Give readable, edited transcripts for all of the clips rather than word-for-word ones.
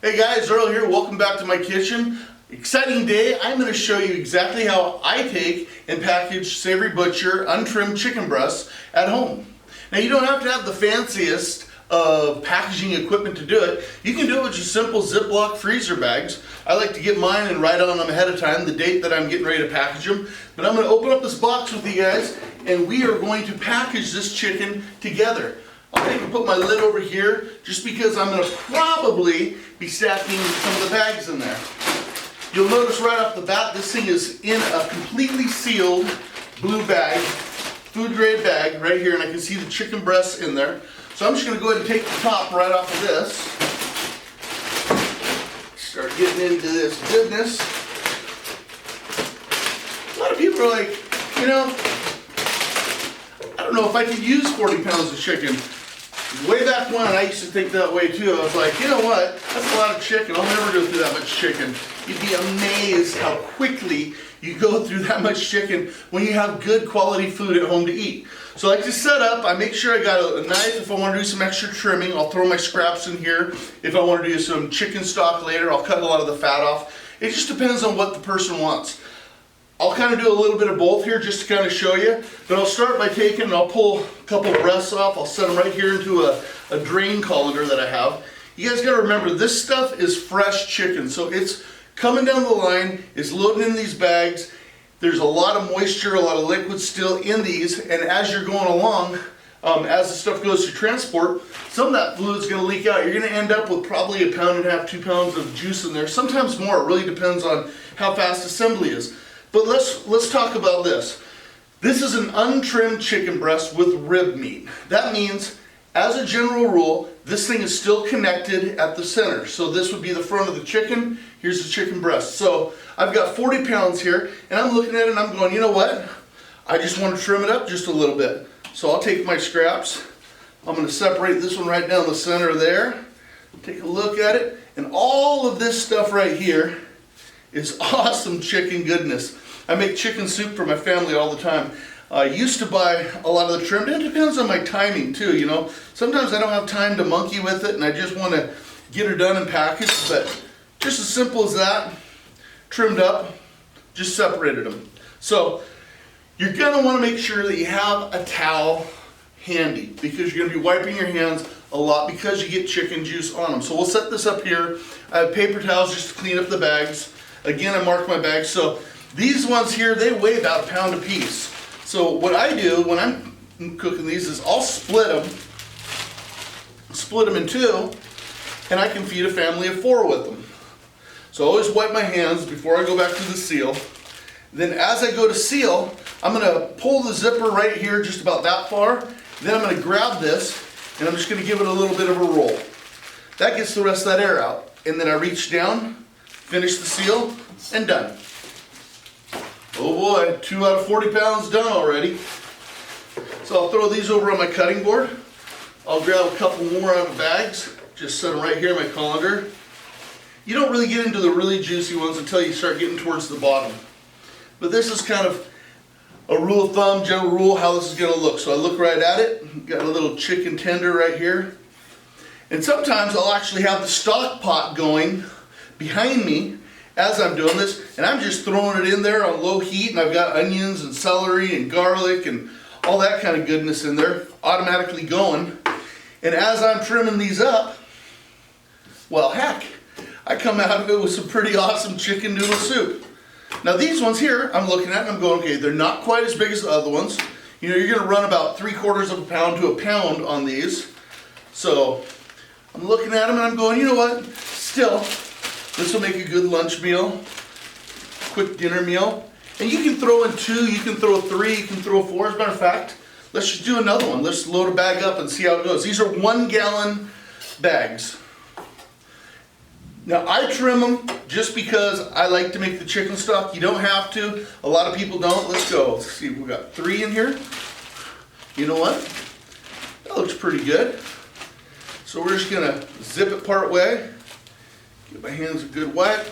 Hey guys, Earl here. Welcome back to my kitchen. Exciting day. I'm going to show you exactly how I take and package Savory Butcher untrimmed chicken breasts at home. Now you don't have to have the fanciest of packaging equipment to do it. You can do it with just simple Ziploc freezer bags. I like to get mine and write on them ahead of time the date that I'm getting ready to package them. But I'm going to open up this box with you guys and we are going to package this chicken together. I'll take and put my lid over here just because I'm going to probably be stacking some of the bags in there. You'll notice right off the bat this thing is in a completely sealed blue bag, food grade bag right here, and I can see the chicken breasts in there. So I'm just going to go ahead and take the top right off of this. Start getting into this goodness. A lot of people are like, you know, I don't know if I could use 40 pounds of chicken. Way back when, I used to think that way too. I was like, you know what? That's a lot of chicken. I'll never go through that much chicken. You'd be amazed how quickly you go through that much chicken when you have good quality food at home to eat. So I like to set up. I make sure I got a knife if I want to do some extra trimming. I'll throw my scraps in here. If I want to do some chicken stock later, I'll cut a lot of the fat off. It just depends on what the person wants. I'll kind of do a little bit of both here just to kind of show you, but I'll start by taking and I'll pull a couple of breasts off. I'll set them right here into a drain colander that I have. You guys got to remember, this stuff is fresh chicken, so it's coming down the line, it's loading in these bags. There's a lot of moisture, a lot of liquid still in these, and as you're going along, as the stuff goes through transport, some of that fluid is going to leak out. You're going to end up with probably 1.5 pounds, 2 pounds of juice in there, sometimes more. It really depends on how fast assembly is. But let's talk about this. This is an untrimmed chicken breast with rib meat. That means, as a general rule, this thing is still connected at the center. So this would be the front of the chicken. Here's the chicken breast. So I've got 40 pounds here, and I'm looking at it and I'm going, you know what? I just want to trim it up just a little bit. So I'll take my scraps. I'm going to separate this one right down the center there. Take a look at it. And all of this stuff right here is awesome chicken goodness. I make chicken soup for my family all the time. I used to buy a lot of the trim. It depends on my timing too, you know. Sometimes I don't have time to monkey with it and I just want to get her done and packaged, but just as simple as that, trimmed up, just separated them. So you're going to want to make sure that you have a towel handy because you're going to be wiping your hands a lot because you get chicken juice on them. So we'll set this up here. I have paper towels just to clean up the bags. Again, I mark my bags. So these ones here, they weigh about 1 pound a piece. So what I do when I'm cooking these is I'll split them in two, and I can feed a family of 4 with them. So I always wipe my hands before I go back to the seal. Then as I go to seal, I'm going to pull the zipper right here just about that far. Then I'm going to grab this and I'm just going to give it a little bit of a roll. That gets the rest of that air out. And then I reach down, finish the seal, and done. Oh boy, 2 out of 40 pounds done already. So I'll throw these over on my cutting board. I'll grab a couple more out of bags, just set them right here in my colander. You don't really get into the really juicy ones until you start getting towards the bottom. But this is kind of a rule of thumb, general rule, how this is going to look. So I look right at it, got a little chicken tender right here. And sometimes I'll actually have the stock pot going behind me as I'm doing this, and I'm just throwing it in there on low heat, and I've got onions and celery and garlic and all that kind of goodness in there, automatically going. And as I'm trimming these up, well heck, I come out of it with some pretty awesome chicken noodle soup. Now these ones here, I'm looking at and I'm going, okay, they're not quite as big as the other ones. You know, you're going to run about 3/4 pound to 1 pound on these. So I'm looking at them and I'm going, you know what, still, this will make a good lunch meal, quick dinner meal. And you can throw in 2, you can throw 3, you can throw 4. As a matter of fact, let's just do another one. Let's load a bag up and see how it goes. These are 1 gallon bags. Now I trim them just because I like to make the chicken stock. You don't have to. A lot of people don't. Let's go. Let's see, we've got 3 in here. You know what? That looks pretty good. So we're just gonna zip it part way. Give my hands a good wipe.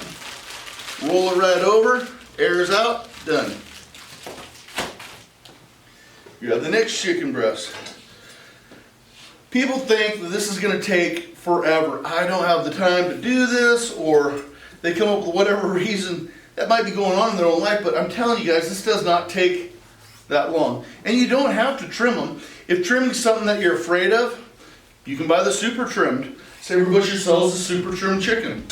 Roll it right over. Air's out. Done. You have the next chicken breast. People think that this is gonna take forever. I don't have the time to do this, or they come up with whatever reason that might be going on in their own life, but I'm telling you guys, this does not take that long. And you don't have to trim them. If trimming is something that you're afraid of, you can buy the super trimmed. Savory Butchers sells the super trimmed chicken.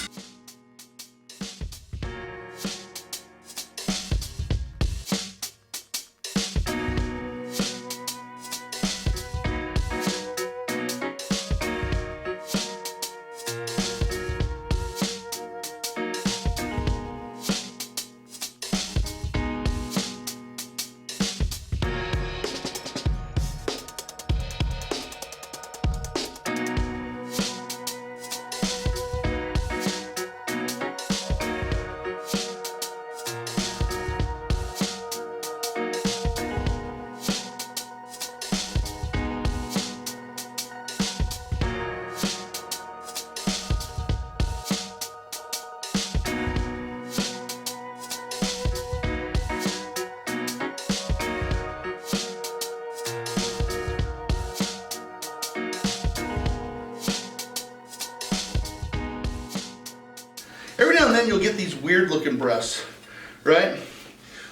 Every now and then you'll get these weird looking breasts, right?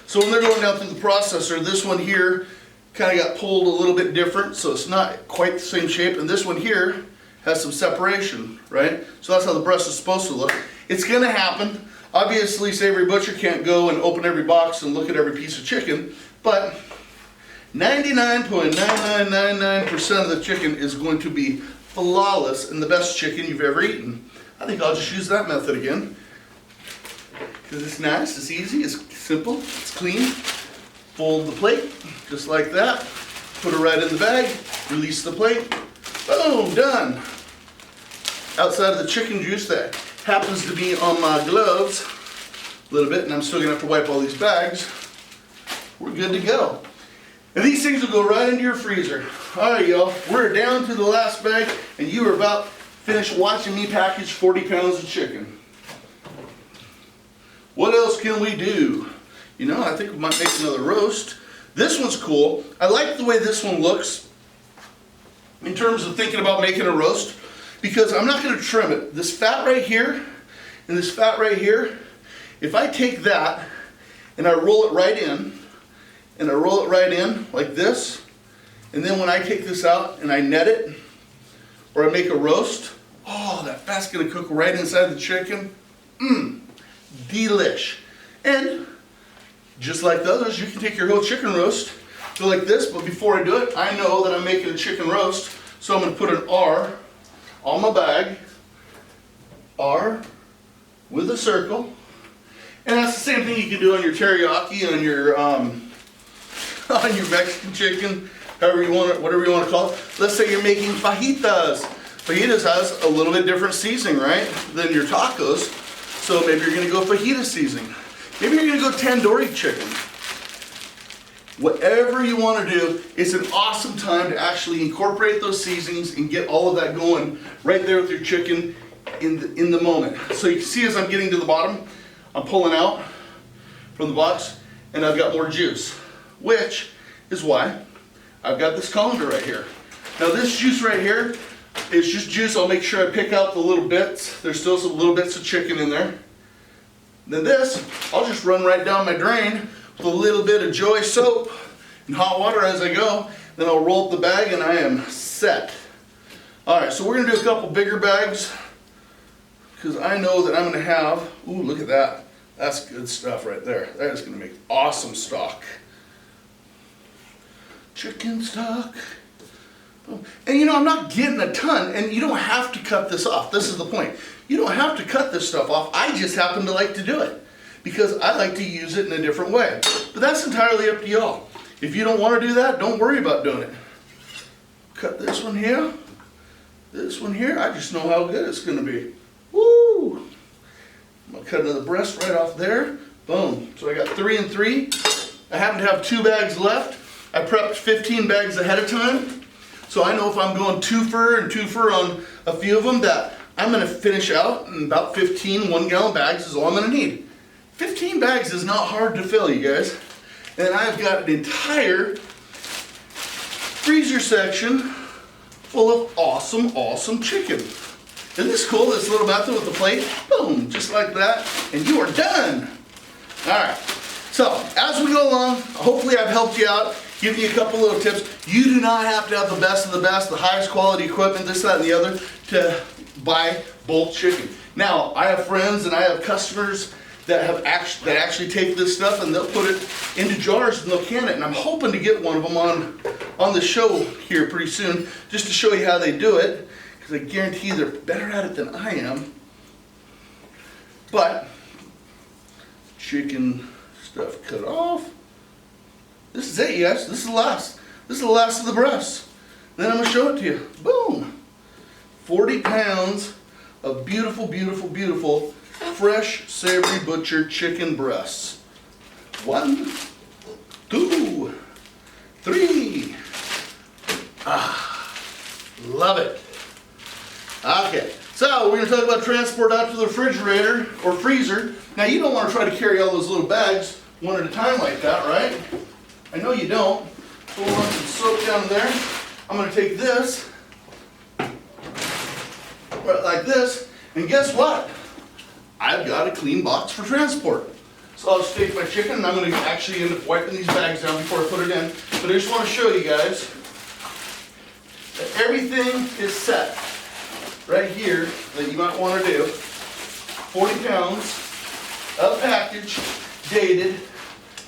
So when they're going down through the processor, this one here kind of got pulled a little bit different, so it's not quite the same shape, and this one here has some separation, right? So that's how the breast is supposed to look. It's gonna happen. Obviously, Savory Butcher can't go and open every box and look at every piece of chicken, but 99.9999% of the chicken is going to be flawless and the best chicken you've ever eaten. I think I'll just use that method again, because it's nice, it's easy, it's simple, it's clean. Fold the plate, just like that. Put it right in the bag, release the plate. Boom, done. Outside of the chicken juice that happens to be on my gloves a little bit, and I'm still gonna have to wipe all these bags, we're good to go. And these things will go right into your freezer. All right, y'all, we're down to the last bag, and you are about finished watching me package 40 pounds of chicken. What else can we do? You know, I think we might make another roast. This one's cool. I like the way this one looks in terms of thinking about making a roast, because I'm not going to trim it. This fat right here and this fat right here, if I take that and I roll it right in, and I roll it right in like this, and then when I take this out and I net it, or I make a roast, oh, that fat's gonna cook right inside the chicken. Delish. And just like the others, you can take your whole chicken roast, go like this, but before I do it, I know that I'm making a chicken roast, so I'm gonna put an R on my bag, R with a circle, and that's the same thing you can do on your teriyaki, on your Mexican chicken, however you want it, whatever you want to call it. Let's say you're making fajitas. Fajitas has a little bit different seasoning, right, than your tacos. So maybe you're going to go fajita seasoning. Maybe you're going to go tandoori chicken. Whatever you want to do, it's an awesome time to actually incorporate those seasonings and get all of that going right there with your chicken in the moment. So you can see as I'm getting to the bottom, I'm pulling out from the box and I've got more juice, which is why I've got this colander right here. Now this juice right here, it's just juice. I'll make sure I pick out the little bits. There's still some little bits of chicken in there. Then this, I'll just run right down my drain with a little bit of Joy soap and hot water as I go. Then I'll roll up the bag and I am set. All right, so we're gonna do a couple bigger bags because I know that I'm gonna have, ooh, look at that. That's good stuff right there. That is gonna make awesome stock. Chicken stock. And you know, I'm not getting a ton, and you don't have to cut this off. This is the point. You don't have to cut this stuff off. I just happen to like to do it because I like to use it in a different way. But that's entirely up to y'all. If you don't want to do that, don't worry about doing it. Cut this one here. This one here. I just know how good it's going to be. Woo! I'm going to cut another breast right off there. Boom. So I got 3 and 3. I happen to have 2 bags left. I prepped 15 bags ahead of time. So I know if I'm going 2 fur and 2 fur on a few of them that I'm going to finish out in about 15 1-gallon bags is all I'm going to need. 15 bags is not hard to fill, you guys. And I've got an entire freezer section full of awesome, awesome chicken. Isn't this cool, this little method with the plate? Boom, just like that, and you are done. All right, so as we go along, hopefully I've helped you out, give you a couple little tips. You do not have to have the best of the best, the highest quality equipment, this, that, and the other, to buy bulk chicken. Now, I have friends and I have customers that actually take this stuff and they'll put it into jars and they'll can it. And I'm hoping to get one of them on the show here pretty soon, just to show you how they do it, because I guarantee they're better at it than I am. But chicken stuff cut off. This is it, yes. This is the last. This is the last of the breasts. Then I'm gonna show it to you. Boom. 40 pounds of beautiful, beautiful, beautiful, fresh, Savory Butcher chicken breasts. 1, 2, 3. Ah, love it. Okay, so we're going to talk about transport out to the refrigerator or freezer. Now you don't want to try to carry all those little bags one at a time like that, right? I know you don't. So we'll run some soap down there. I'm going to take this, right like this, and guess what? I've got a clean box for transport. So I'll just take my chicken, and I'm going to actually end up wiping these bags down before I put it in. But I just want to show you guys that everything is set right here that you might want to do. 40 pounds of packaged, dated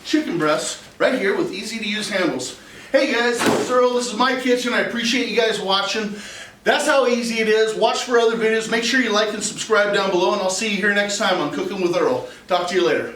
chicken breasts right here with easy to use handles. Hey guys, this is Earl. This is my kitchen. I appreciate you guys watching. That's how easy it is. Watch for other videos. Make sure you like and subscribe down below, and I'll see you here next time on Cooking with Earl. Talk to you later.